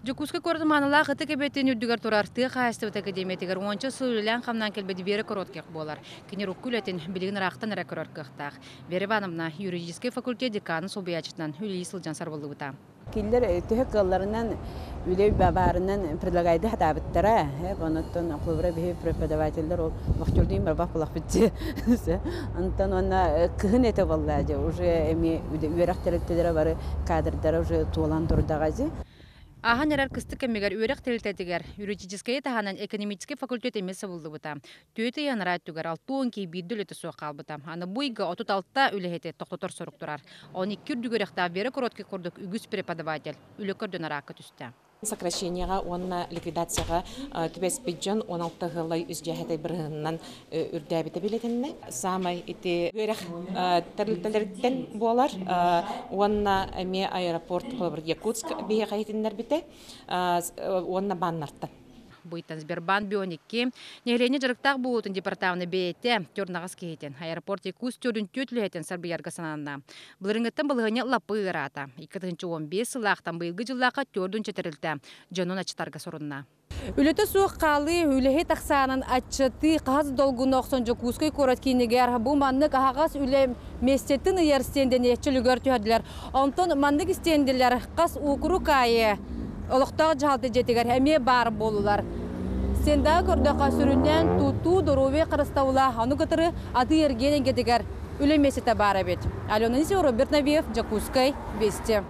Жукуска кордыманылаа қыты кебеттен үрдігер тұрарты қайыстыбыт академиятығыр онча сұлылан қамнан келбеді бері короткеқ болар. Кенер үккілетін білігін рақтан әрі короткеқтақ. Бері банымна юридический факультет деканы собиячытынан үлі сылжан сарбылы бұта. Киллер түйек кылларынан үлей бабарынан предлагайды хатабыттара. Онуттан клубра бихи преподавательдер ол вахтурдин бар бақылақ бітті. Антон онна кыхын еті боллады. Уже эми үйерақтерліктері бары кадрдары уже туылан тұрдағазы. Ахан әрәр кысты кәмегер үйрек тәлітетігер юридический таханан экономический факультет емесі болды бұта. Түйеті яныра түгер 6-10 кей бейділ өті соқ қалбыта. Аны бұйға 36-та үліхеті тоқтотор сұрық тұрар. 12 дүгеректа бері коротке құрдық үгіз преподаватель үлікірден арақы түсті. Сокращенияға, онна ликвидацияға түбәс бейджан 16 ғылай үзжәхеті бірғыннан үрдәбеті білетінні. Самай еті өрек тәрліктен болар. Онна әме аэропорт қылыбыр Якутск бейе қайтындар біті. Онна баннартты. Бұйттан Сбербанк бионекке нелені жарықтақ бұлытын департамыны бейетті түрнағыз кейтен. Аэропорт Якутск түрін төтліхетін сарбиярға сананына. Бұлырыңыттан бұлығыне лапы ұрата. 2015 сылақтан бұйылғы жыллаға түрдің четірілді. Жанон ачытарға сұрынна. Үлеті суық қалы үліхе тақсанын атчыты қаз долгуны оқсын Жукускай корот кейінігер. Бұл маннық ағағас үлі местеттің ерстенден етчілігер түйәділер. Онтын маннық істенділер қас ұқыру кайы. Олықтағы жалды жетігер әме бар болулар. Сендағы көрдіға сүрінен тұту дұруы қырыстауыла аны күтірі ады ергенен кетігер үлемесі табары бет. Алена Роберт Навиев, Жакускай, Вести.